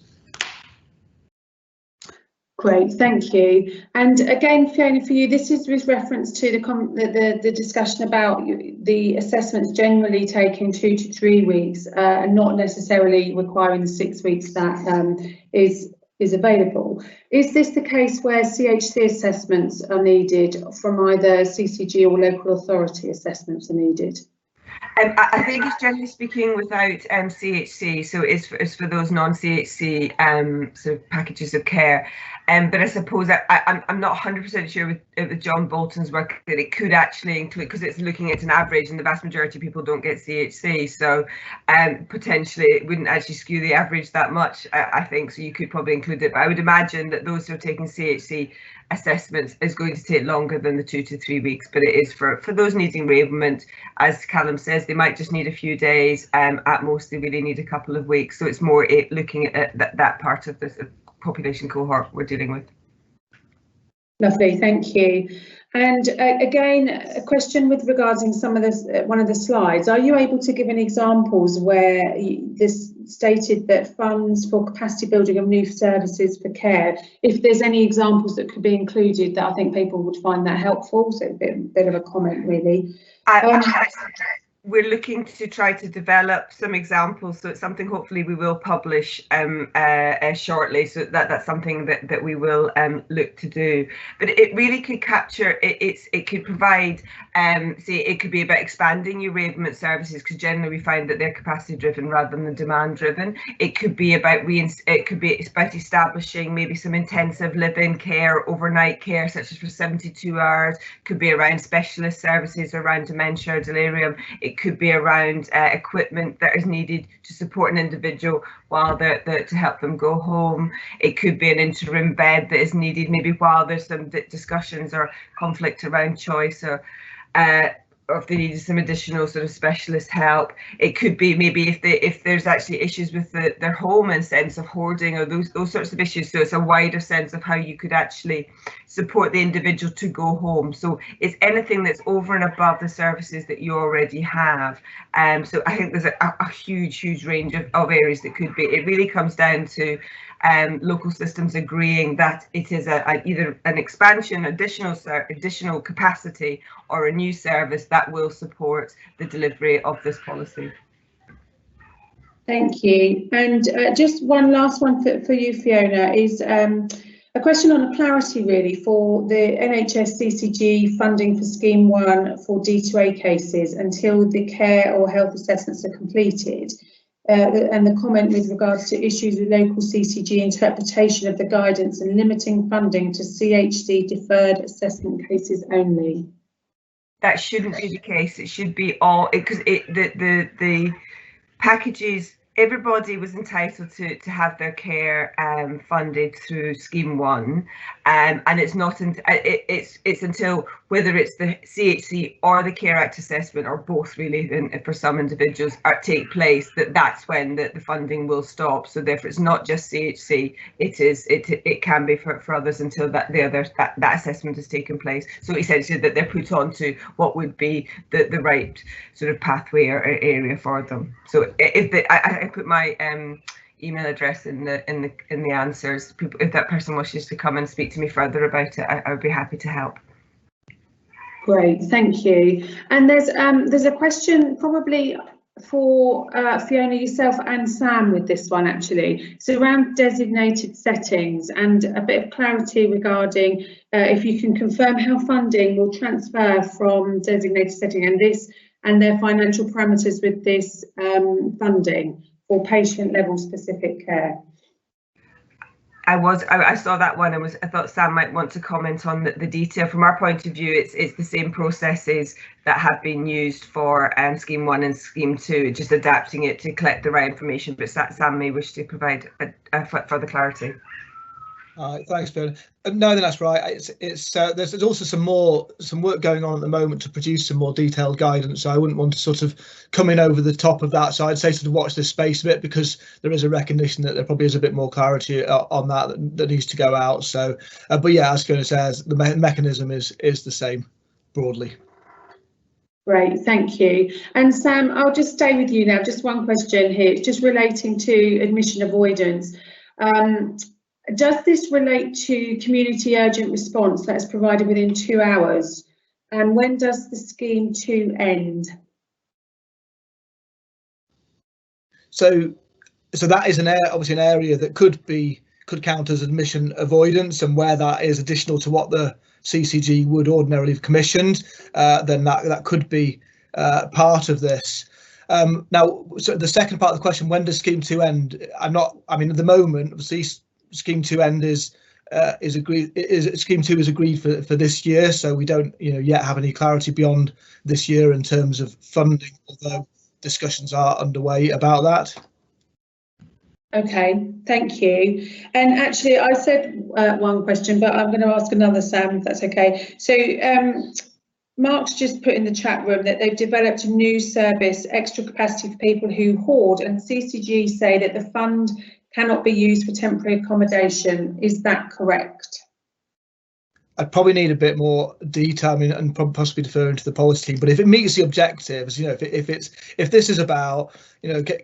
Great, thank you. And again, Fiona, for you, this is with reference to the discussion about the assessments generally taking 2 to 3 weeks and not necessarily requiring the 6 weeks that is available. Is this the case where CHC assessments are needed from either CCG or local authority assessments are needed? I think it's generally speaking without CHC, so it's for those non-CHC sort of packages of care. But I suppose I'm not 100% sure with John Bolton's work that it could actually include, because it's looking at an average and the vast majority of people don't get CHC, so potentially it wouldn't actually skew the average that much, I think, so you could probably include it. But I would imagine that those who are taking CHC assessments is going to take longer than the 2 to 3 weeks, but it is for those needing reablement. As Callum says, they might just need a few days, at most they really need a couple of weeks, so it's more looking at that part of the population cohort we're dealing with. Lovely, thank you. And again, a question with regards in some of this, one of the slides. Are you able to give any examples where this stated that funds for capacity building of new services for care, if there's any examples that could be included that I think people would find that helpful? So a bit of a comment, really. We're looking to try to develop some examples, so it's something hopefully we will publish shortly, so that's something that we will look to do. But it really could capture, it could provide, say it could be about expanding your reablement services, because generally we find that they're capacity driven rather than demand driven. It could be about establishing maybe some intensive live-in care, overnight care, such as for 72 hours. Could be around specialist services around dementia or delirium. It could be around equipment that is needed to support an individual while to help them go home. It could be an interim bed that is needed maybe while there's some discussions or conflict around choice, or if they needed some additional sort of specialist help. It could be maybe if there's actually issues with their home and sense of hoarding or those sorts of issues. So it's a wider sense of how you could actually support the individual to go home. So it's anything that's over and above the services that you already have. So I think there's a huge range of areas that could be. It really comes down to local systems agreeing that it is either an expansion, additional capacity, or a new service that will support the delivery of this policy. Thank you. And just one last one for you, Fiona, is a question on clarity really for the NHS CCG funding for Scheme 1 for D2A cases until the care or health assessments are completed. And the comment with regards to issues with local CCG interpretation of the guidance and limiting funding to CHC deferred assessment cases only. That shouldn't be the case. It should be all, because the packages, everybody was entitled to have their care funded through Scheme 1, and it's not it's until whether it's the CHC or the Care Act assessment or both really, and for some individuals take place, that's when the funding will stop. So therefore it's not just CHC, it can be for others until that assessment has taken place. So essentially that they're put onto what would be the right sort of pathway or area for them. So if I put my email address in the answers. If that person wishes to come and speak to me further about it, I would be happy to help. Great, thank you. And there's a question probably for Fiona, yourself and Sam with this one actually. It's around designated settings and a bit of clarity regarding if you can confirm how funding will transfer from designated setting and their financial parameters with this funding for patient level specific care. I saw that one and I thought Sam might want to comment on the detail. From our point of view, it's the same processes that have been used for Scheme 1 and Scheme 2, just adapting it to collect the right information, but Sam may wish to provide further clarity. Thanks, Fiona. No, that's right. There's also some work going on at the moment to produce some more detailed guidance. So I wouldn't want to sort of come in over the top of that. So I'd say sort of watch this space a bit, because there is a recognition that there probably is a bit more clarity on that needs to go out. So, but yeah, as Fiona says, the mechanism is the same broadly. Great, thank you. And Sam, I'll just stay with you now. Just one question here, just relating to admission avoidance. Does this relate to community urgent response that is provided within 2 hours? And when does the Scheme 2 end? So that is obviously an area that could count as admission avoidance, and where that is additional to what the CCG would ordinarily have commissioned, then that could be part of this. Now, so the second part of the question, when does Scheme 2 end? At the moment, obviously, Scheme 2 end is agreed. Scheme 2 is agreed for this year, so we don't yet have any clarity beyond this year in terms of funding, although discussions are underway about that. Okay, thank you. And actually, I said one question, but I'm going to ask another, Sam, if that's okay. So Mark's just put in the chat room that they've developed a new service, extra capacity for people who hoard, and CCG say that the fund cannot be used for temporary accommodation. Is that correct? I'd probably need a bit more detail, and possibly deferring to the policy team. But if it meets the objectives, if this is about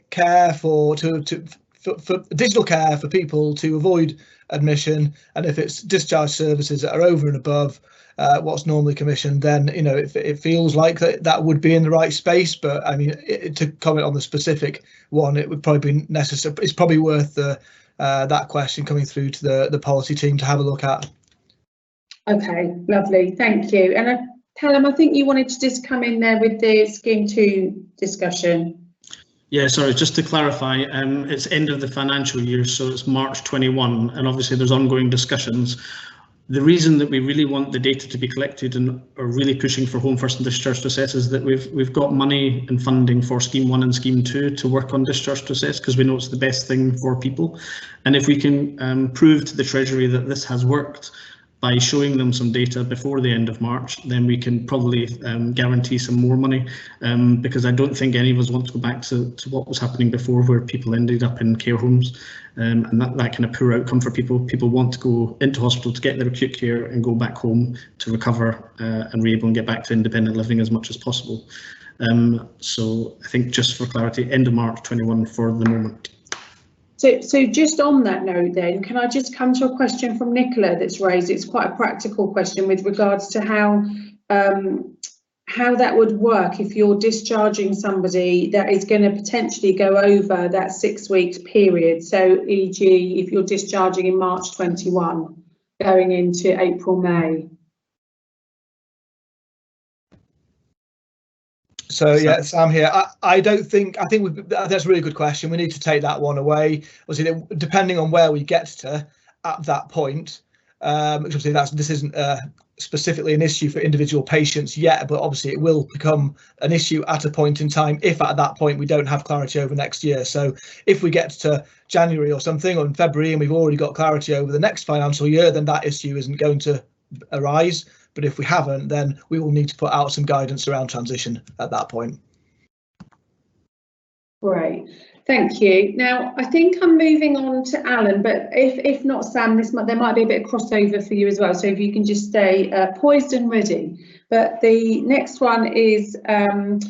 care for digital care for people to avoid admission, and if it's discharge services that are over and above what's normally commissioned, then it feels like that would be in the right space. But to comment on the specific one, it would probably be necessary. It's probably worth that question coming through to the policy team to have a look at. Okay, lovely, thank you. And Callum, I think you wanted to just come in there with the Scheme 2 discussion. Yeah, sorry, just to clarify, it's end of the financial year, so it's March 21, and obviously there's ongoing discussions. The reason that we really want the data to be collected and are really pushing for Home First and Discharge to Assess is that we've got money and funding for Scheme 1 and Scheme 2 to work on Discharge to Assess, because we know it's the best thing for people. And if we can prove to the Treasury that this has worked, by showing them some data before the end of March, then we can probably guarantee some more money, because I don't think any of us want to go back to what was happening before, where people ended up in care homes, and that kind of poor outcome for people. People want to go into hospital to get their acute care and go back home to recover and be able to get back to independent living as much as possible. So I think, just for clarity, end of March 21 for the moment. So just on that note then, can I just come to a question from Nicola that's raised? It's quite a practical question with regards to how that would work if you're discharging somebody that is going to potentially go over that 6 weeks period. So e.g. if you're discharging in March 21, going into April, May. So yeah, Sam here. I think that's a really good question. We need to take that one away. Obviously, depending on where we get to at that point, obviously this isn't specifically an issue for individual patients yet, but obviously it will become an issue at a point in time if at that point we don't have clarity over next year. So if we get to January or something, or in February, and we've already got clarity over the next financial year, then that issue isn't going to arise. But if we haven't, then we will need to put out some guidance around transition at that point. Great, thank you. Now, I think I'm moving on to Alan, but if not Sam, there might be a bit of crossover for you as well. So if you can just stay poised and ready. But the next one is around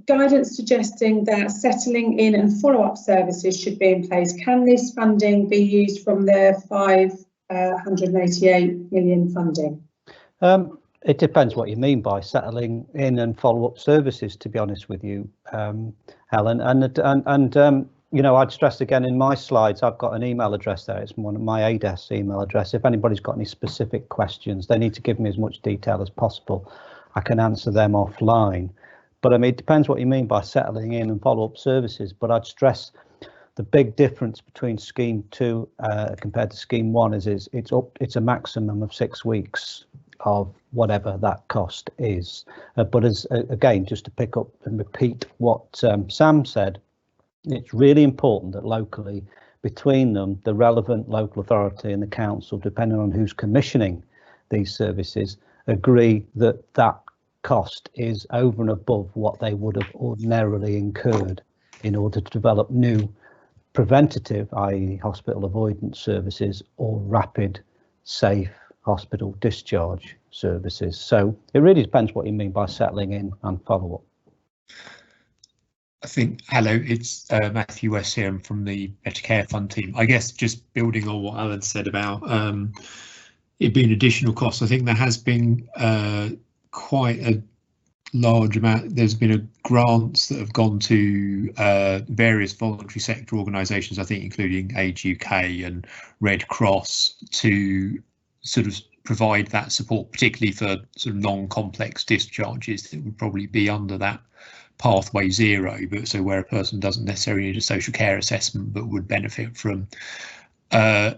guidance suggesting that settling in and follow-up services should be in place. Can this funding be used from the 588 million funding? It depends what you mean by settling in and follow-up services, to be honest with you, Helen. And you know, I'd stress again in my slides, I've got an email address there. It's one of my ADASS email address. If anybody's got any specific questions, they need to give me as much detail as possible. I can answer them offline. But I mean, it depends what you mean by settling in and follow-up services. But I'd stress the big difference between Scheme 2 compared to Scheme 1 is it's a maximum of 6 weeks of whatever that cost is. But as again, just to pick up and repeat what Sam said, it's really important that locally, between them, the relevant local authority and the council, depending on who's commissioning these services, agree that that cost is over and above what they would have ordinarily incurred in order to develop new preventative, i.e. hospital avoidance services, or rapid, safe hospital discharge services. So it really depends what you mean by settling in and follow-up. I think, hello, it's Matthew West here. I'm from the Better Care Fund team. I guess just building on what Alan said about it being additional costs, I think there has been quite a large amount. There's been grants that have gone to various voluntary sector organisations, I think including Age UK and Red Cross, to sort of provide that support, particularly for sort of non-complex discharges that would probably be under that pathway 0, but so where a person doesn't necessarily need a social care assessment but would benefit from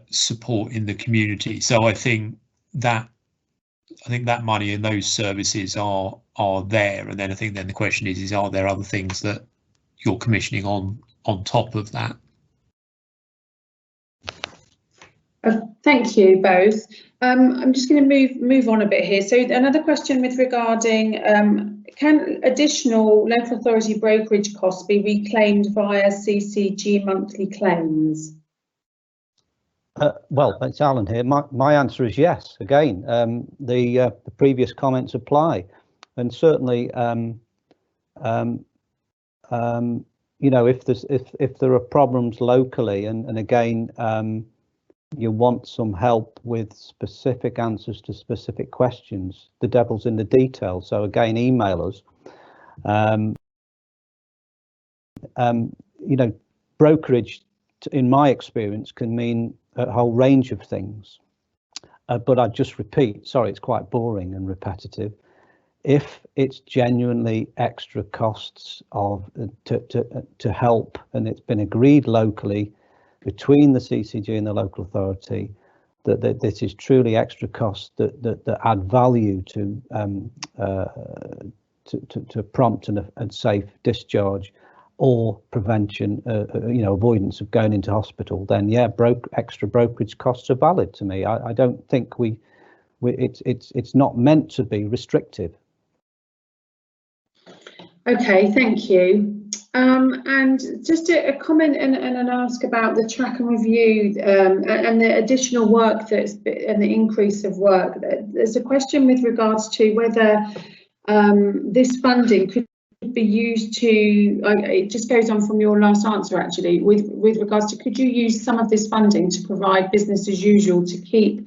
support in the community. So I think that money and those services are there, and then I think then the question is are there other things that you're commissioning on top of that? Thank you both. I'm just going to move on a bit here. So another question with regarding can additional local authority brokerage costs be reclaimed via CCG monthly claims? Well, it's Alan here. My answer is yes. Again, the previous comments apply, and certainly, you know, if there are problems locally, and again, you want some help with specific answers to specific questions, the devil's in the detail. So again, email us. You know, brokerage, in my experience, can mean a whole range of things. But I just repeat, sorry, it's quite boring and repetitive. If it's genuinely extra costs of to help, and it's been agreed locally between the CCG and the local authority that this is truly extra costs that add value to prompt and safe discharge, or prevention, avoidance of going into hospital, then yeah, extra brokerage costs are valid to me. I don't think it's not meant to be restrictive. Okay, thank you. And just a comment and an ask about the track and review and the additional work and the increase of work. There's a question with regards to whether this funding could be used to, it just goes on from your last answer actually, with regards to, could you use some of this funding to provide business as usual to keep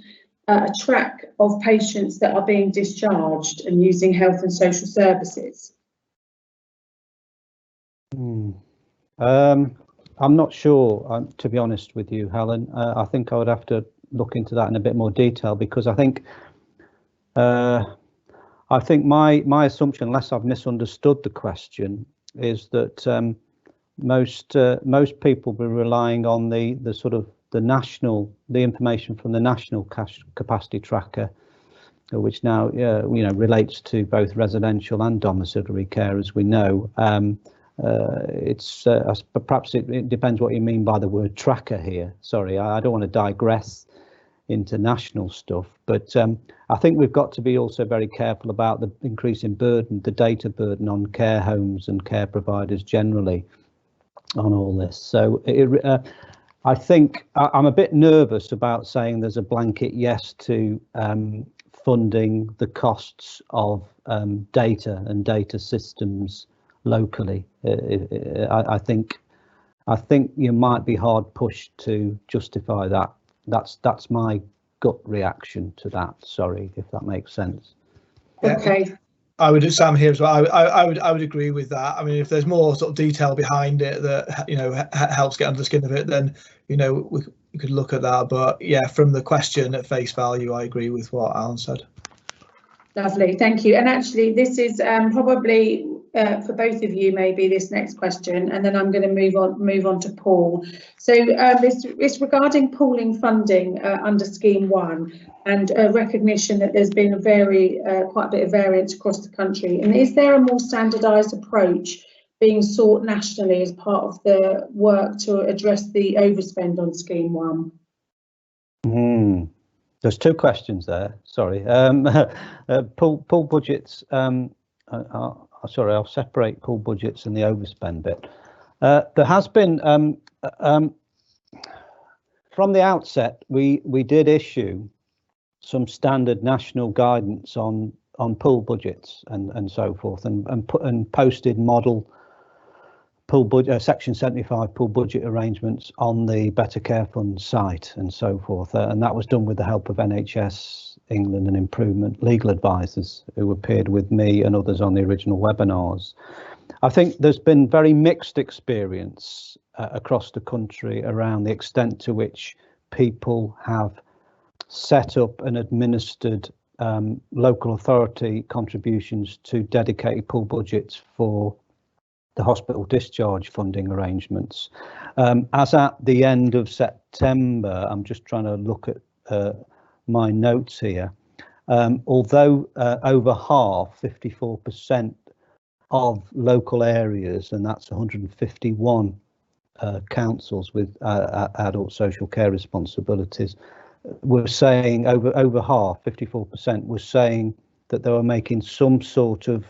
a track of patients that are being discharged and using health and social services? I'm not sure, to be honest with you, Helen. I think I would have to look into that in a bit more detail, because I think my assumption, unless I've misunderstood the question, is that most people will be relying on the information from the national capacity tracker, which now relates to both residential and domiciliary care, as we know. Perhaps it depends what you mean by the word tracker here. Sorry, I don't want to digress into national stuff, but I think we've got to be also very careful about the increasing burden, the data burden on care homes and care providers generally on all this. So I think I'm a bit nervous about saying there's a blanket yes to funding the costs of data and data systems locally. I think you might be hard pushed to justify that. That's my gut reaction to that. Sorry, if that makes sense. Okay. I would do Sam here as well. I would agree with that. I mean, if there's more sort of detail behind it that helps get under the skin of it, then we could look at that. But yeah, from the question at face value, I agree with what Alan said. Lovely, thank you. And actually, this is probably for both of you, maybe this next question, and then I'm going to move on to Paul. So it's regarding pooling funding under Scheme 1 and recognition that there's been quite a bit of variance across the country. And is there a more standardised approach being sought nationally as part of the work to address the overspend on Scheme 1? There's two questions there. Sorry. Pool budgets. Sorry, I'll separate pool budgets and the overspend bit. There has been, from the outset, we did issue some standard national guidance on pool budgets and so forth, and posted model pool budget, Section 75 pool budget arrangements on the Better Care Fund site and so forth, and that was done with the help of NHS England and Improvement legal advisors who appeared with me and others on the original webinars. I think there's been very mixed experience across the country around the extent to which people have set up and administered local authority contributions to dedicated pool budgets for the hospital discharge funding arrangements. As at the end of September, I'm just trying to look at my notes here, although over half, 54% of local areas, and that's 151 councils with adult social care responsibilities, were saying over half, 54%, were saying that they were making some sort of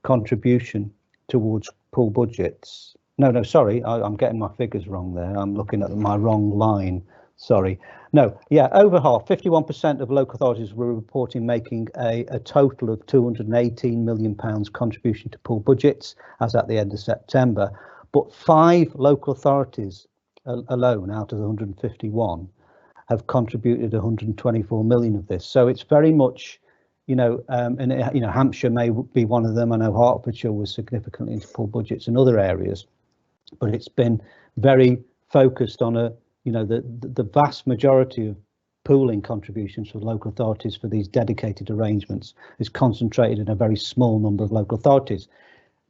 contribution towards pool budgets. No, sorry, I'm getting my figures wrong there. I'm looking at my wrong line. Sorry. No, yeah, over half, 51% of local authorities were reporting making a total of £218 million contribution to pool budgets as at the end of September. But 5 local authorities alone out of the 151 have contributed 124 million of this. So it's very much, Hampshire may be one of them. I know Hertfordshire was significantly into pool budgets in other areas, but it's been very focused on the vast majority of pooling contributions for local authorities for these dedicated arrangements is concentrated in a very small number of local authorities.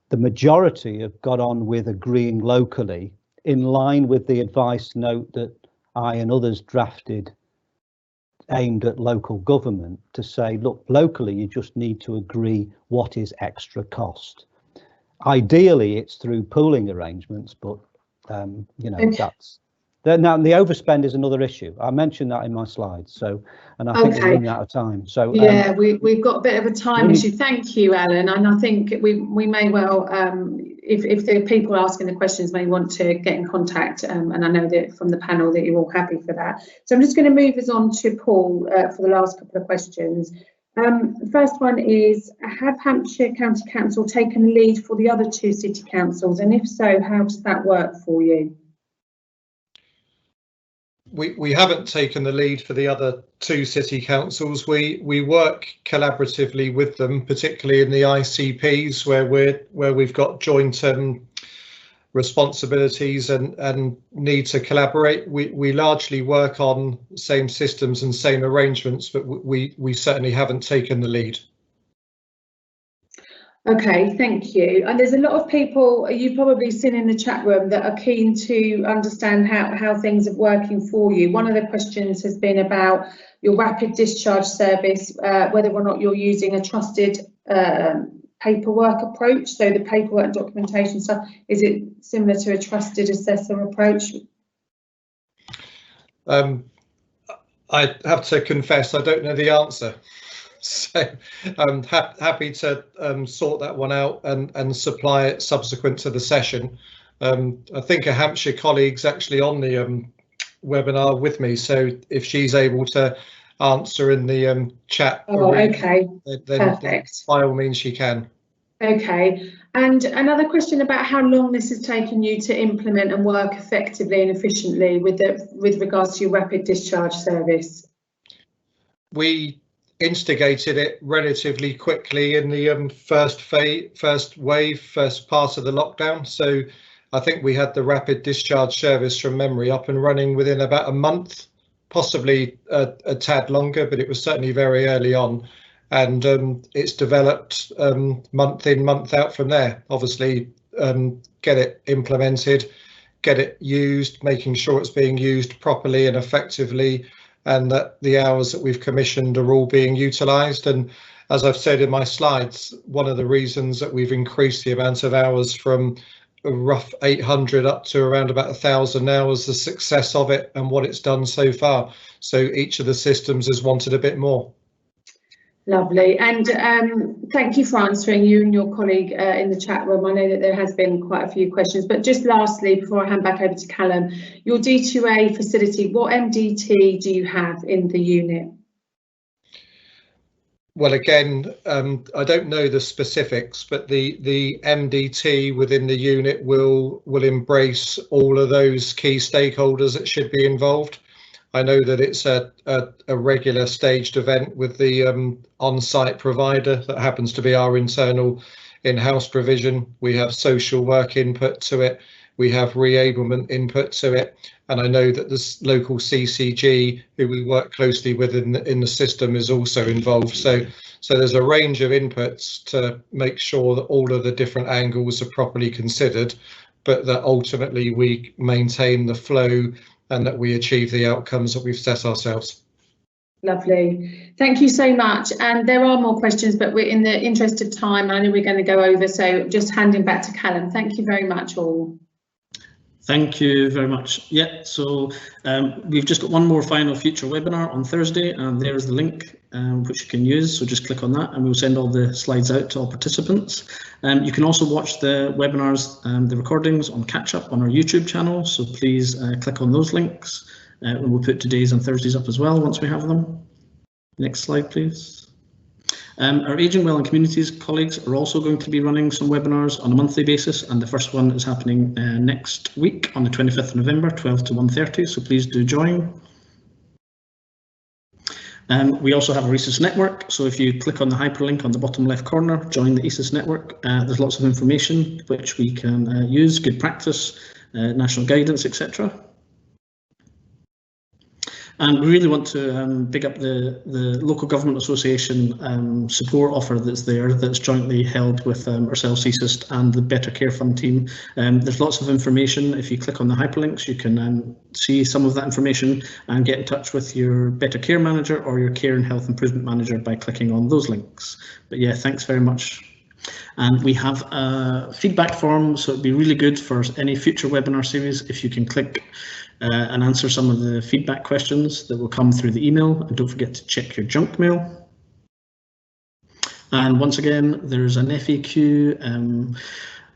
The majority have got on with agreeing locally in line with the advice note that I and others drafted aimed at local government to say, look, locally, you just need to agree what is extra cost. ideally it's through pooling arrangements, but you know, Okay. that's now the overspend is another issue. I mentioned that in my slides, so, and I think we're running out of time. So yeah, we've got a bit of a time really, issue. Thank you, Alan, and I think we may well, if the people asking the questions may want to get in contact, and I know that from the panel that you're all happy for that. So I'm just going to move us on to Paul for the last couple of questions. The first one is, have Hampshire County Council taken lead for the other 2 city councils, and if so, how does that work for you? We haven't taken the lead for the other 2 city councils. We work collaboratively with them, particularly in the ICPs where we've got joint responsibilities and need to collaborate. We largely work on same systems and same arrangements, but we certainly haven't taken the lead. Okay, thank you. And there's a lot of people you've probably seen in the chat room that are keen to understand how things are working for you. One of the questions has been about your rapid discharge service, whether or not you're using a trusted paperwork approach. So the paperwork and documentation stuff, is it similar to a trusted assessor approach? I have to confess, I don't know the answer. So I'm happy to sort that one out and supply it subsequent to the session. I think a Hampshire colleague's actually on the webinar with me, so if she's able to answer in the chat, okay, then perfect. By all means she can. Okay, and another question about how long this has taken you to implement and work effectively and efficiently with regards to your rapid discharge service. We instigated it relatively quickly in the first part of the lockdown. So I think we had the rapid discharge service from memory up and running within about a month, possibly a tad longer, but it was certainly very early on. And it's developed month in, month out from there. Obviously, get it implemented, get it used, making sure it's being used properly and effectively, and that the hours that we've commissioned are all being utilised. And as I've said in my slides, one of the reasons that we've increased the amount of hours from a rough 800 up to around about 1,000 hours, the success of it and what it's done so far. So each of the systems has wanted a bit more. Lovely, and thank you for answering, you and your colleague in the chat room. I know that there has been quite a few questions, but just lastly, before I hand back over to Callum, your D2A facility, what MDT do you have in the unit? Well, again, I don't know the specifics, but the MDT within the unit will embrace all of those key stakeholders that should be involved. I know that it's a regular staged event with the on-site provider that happens to be our internal in-house provision. We have social work input to it. We have re-ablement input to it. And I know that this local CCG, who we work closely with in the system, is also involved. So there's a range of inputs to make sure that all of the different angles are properly considered, but that ultimately we maintain the flow and that we achieve the outcomes that we've set ourselves. Lovely, thank you so much. And there are more questions, but we're in the interest of time. I know we're going to go over, so just handing back to Callum. Thank you very much all. Thank you very much. Yeah, so we've just got one more final future webinar on Thursday, and there's the link which you can use. So just click on that and we'll send all the slides out to all participants. You can also watch the webinars, the recordings on catch up on our YouTube channel. So please click on those links. And we'll put today's and Thursdays up as well once we have them. Next slide, please. Our Ageing Well and Communities colleagues are also going to be running some webinars on a monthly basis, and the first one is happening next week on the 25th of November, 12 to 1:30, so please do join. We also have a ESIS network, so if you click on the hyperlink on the bottom left corner, join the ESIS network. There's lots of information which we can use, good practice, national guidance, etc. And we really want to big up the Local Government Association support offer that's there, that's jointly held with ourselves, CSIST, and the Better Care Fund team. There's lots of information. If you click on the hyperlinks, you can see some of that information and get in touch with your Better Care Manager or your Care and Health Improvement Manager by clicking on those links. But yeah, thanks very much And we have a feedback form, so it'd be really good for any future webinar series if you can click and answer some of the feedback questions that will come through the email, and don't forget to check your junk mail. And once again, there's an FAQ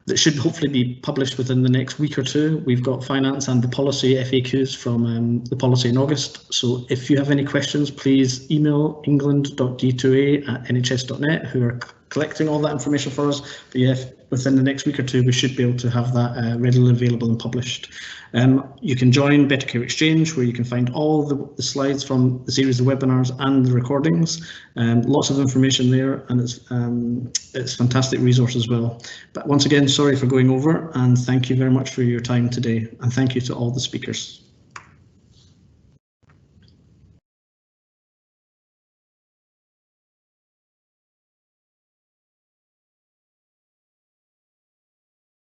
that should hopefully be published within the next week or two. We've got finance and the policy FAQs from the policy in August. So if you have any questions, please email england.d2a@nhs.net, who are collecting all that information for us. But yeah, within the next week or two, we should be able to have that readily available and published. You can join Better Care Exchange, where you can find all the slides from the series of webinars and the recordings. Lots of information there, and it's fantastic resource as well. But once again, sorry for going over, and thank you very much for your time today, and thank you to all the speakers.